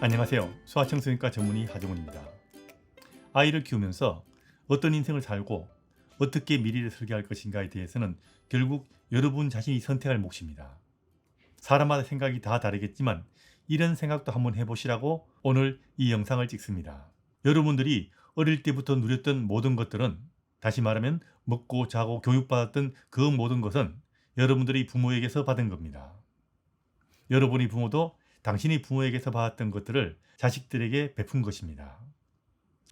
안녕하세요. 소아청소년과 전문의 하정훈입니다. 아이를 키우면서 어떤 인생을 살고 어떻게 미래를 설계할 것인가에 대해서는 결국 여러분 자신이 선택할 몫입니다. 사람마다 생각이 다 다르겠지만 이런 생각도 한번 해보시라고 오늘 이 영상을 찍습니다. 여러분들이 어릴 때부터 누렸던 모든 것들은, 다시 말하면 먹고 자고 교육받았던 그 모든 것은 여러분들이 부모에게서 받은 겁니다. 여러분의 부모도 당신의 부모에게서 받았던 것들을 자식들에게 베푼 것입니다.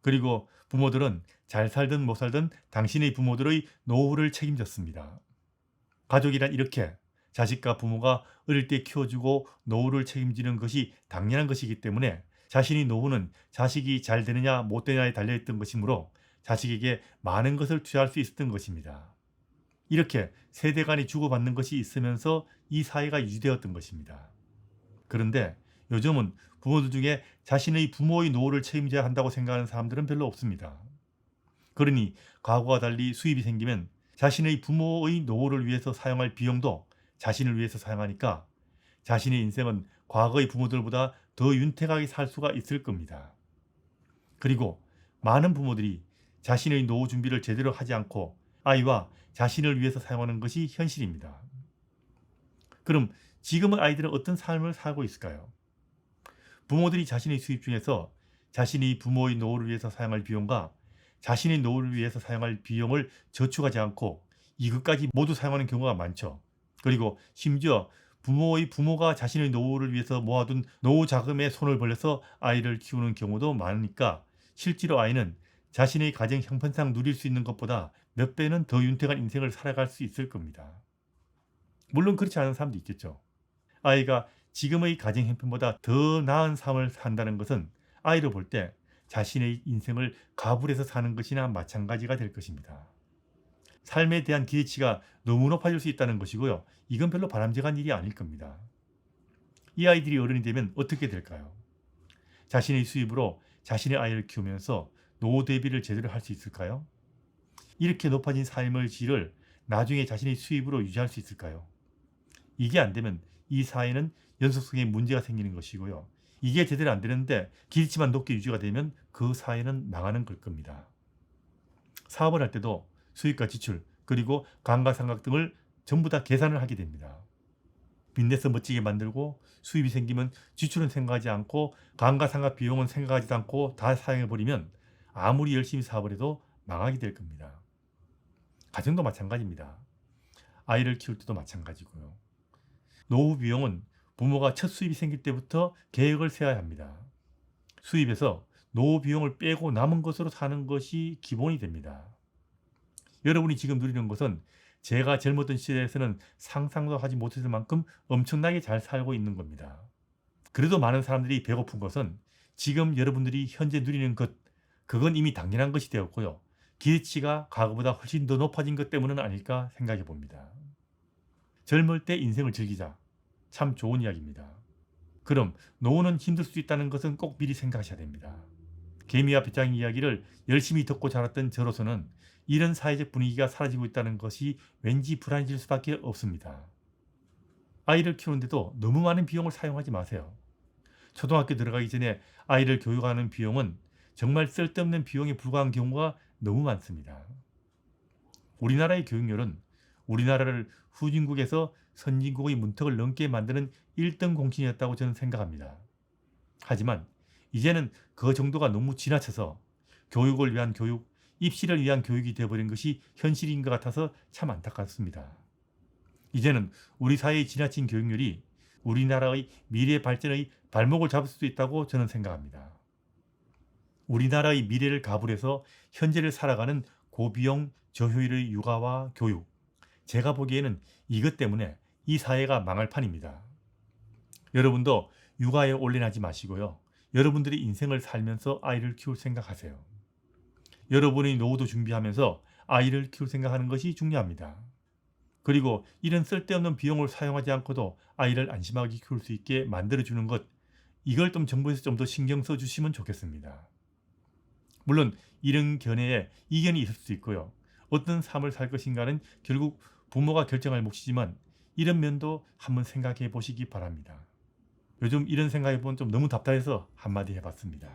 그리고 부모들은 잘 살든 못 살든 당신의 부모들의 노후를 책임졌습니다. 가족이란 이렇게 자식과 부모가 어릴 때 키워주고 노후를 책임지는 것이 당연한 것이기 때문에 자신의 노후는 자식이 잘 되느냐 못 되느냐에 달려있던 것이므로 자식에게 많은 것을 투자할 수 있었던 것입니다. 이렇게 세대 간이 주고받는 것이 있으면서 이 사회가 유지되었던 것입니다. 그런데 요즘은 부모들 중에 자신의 부모의 노후를 책임져야 한다고 생각하는 사람들은 별로 없습니다. 그러니 과거와 달리 수입이 생기면 자신의 부모의 노후를 위해서 사용할 비용도 자신을 위해서 사용하니까 자신의 인생은 과거의 부모들보다 더 윤택하게 살 수가 있을 겁니다. 그리고 많은 부모들이 자신의 노후 준비를 제대로 하지 않고 아이와 자신을 위해서 사용하는 것이 현실입니다. 그럼 지금의 아이들은 어떤 삶을 살고 있을까요? 부모들이 자신의 수입 중에서 자신이 부모의 노후를 위해서 사용할 비용과 자신의 노후를 위해서 사용할 비용을 저축하지 않고 이것까지 모두 사용하는 경우가 많죠. 그리고 심지어 부모가 자신의 노후를 위해서 모아둔 노후 자금에 손을 벌려서 아이를 키우는 경우도 많으니까 실제로 아이는 자신의 가정 형편상 누릴 수 있는 것보다 몇 배는 더 윤택한 인생을 살아갈 수 있을 겁니다. 물론 그렇지 않은 사람도 있겠죠. 아이가 지금의 가정 형편보다 더 나은 삶을 산다는 것은 아이를 볼 때 자신의 인생을 가불해서 사는 것이나 마찬가지가 될 것입니다. 삶에 대한 기대치가 너무 높아질 수 있다는 것이고요. 이건 별로 바람직한 일이 아닐 겁니다. 이 아이들이 어른이 되면 어떻게 될까요? 자신의 수입으로 자신의 아이를 키우면서 노후 대비를 제대로 할 수 있을까요? 이렇게 높아진 삶의 질을 나중에 자신의 수입으로 유지할 수 있을까요? 이게 안 되면 이 사회는 연속성에 문제가 생기는 것이고요. 이게 제대로 안 되는데 기대치만 높게 유지가 되면 그 사회는 망하는 걸 겁니다. 사업을 할 때도 수익과 지출, 그리고 감가상각 등을 전부 다 계산을 하게 됩니다. 빚내서 멋지게 만들고 수입이 생기면 지출은 생각하지 않고 감가상각 비용은 생각하지도 않고 다 사용해버리면 아무리 열심히 사업을 해도 망하게 될 겁니다. 가정도 마찬가지입니다. 아이를 키울 때도 마찬가지고요. 노후 비용은 부모가 첫 수입이 생길 때부터 계획을 세워야 합니다. 수입에서 노후 비용을 빼고 남은 것으로 사는 것이 기본이 됩니다. 여러분이 지금 누리는 것은 제가 젊었던 시대에서는 상상도 하지 못했을 만큼 엄청나게 잘 살고 있는 겁니다. 그래도 많은 사람들이 배고픈 것은 지금 여러분들이 현재 누리는 것, 그건 이미 당연한 것이 되었고요. 기대치가 과거보다 훨씬 더 높아진 것 때문은 아닐까 생각해 봅니다. 젊을 때 인생을 즐기자. 참 좋은 이야기입니다. 그럼 노후는 힘들 수 있다는 것은 꼭 미리 생각하셔야 됩니다. 개미와 배짱 이야기를 열심히 듣고 자랐던 저로서는 이런 사회적 분위기가 사라지고 있다는 것이 왠지 불안해질 수밖에 없습니다. 아이를 키우는데도 너무 많은 비용을 사용하지 마세요. 초등학교 들어가기 전에 아이를 교육하는 비용은 정말 쓸데없는 비용에 불과한 경우가 너무 많습니다. 우리나라의 교육열은 우리나라를 후진국에서 선진국의 문턱을 넘게 만드는 1등 공신이었다고 저는 생각합니다. 하지만 이제는 그 정도가 너무 지나쳐서 교육을 위한 교육, 입시를 위한 교육이 되어버린 것이 현실인 것 같아서 참 안타깝습니다. 이제는 우리 사회의 지나친 교육열이 우리나라의 미래 발전의 발목을 잡을 수도 있다고 저는 생각합니다. 우리나라의 미래를 가불해서 현재를 살아가는 고비용 저효율의 육아와 교육, 제가 보기에는 이것 때문에 이 사회가 망할 판입니다. 여러분도 육아에 올인하지 마시고요. 여러분들이 인생을 살면서 아이를 키울 생각하세요. 여러분의 노후도 준비하면서 아이를 키울 생각하는 것이 중요합니다. 그리고 이런 쓸데없는 비용을 사용하지 않고도 아이를 안심하게 키울 수 있게 만들어주는 것, 이걸 좀 정부에서 좀 더 신경 써주시면 좋겠습니다. 물론 이런 견해에 이견이 있을 수 있고요. 어떤 삶을 살 것인가는 결국 부모가 결정할 몫이지만 이런 면도 한번 생각해 보시기 바랍니다. 요즘 이런 생각해보면 좀 너무 답답해서 한마디 해봤습니다.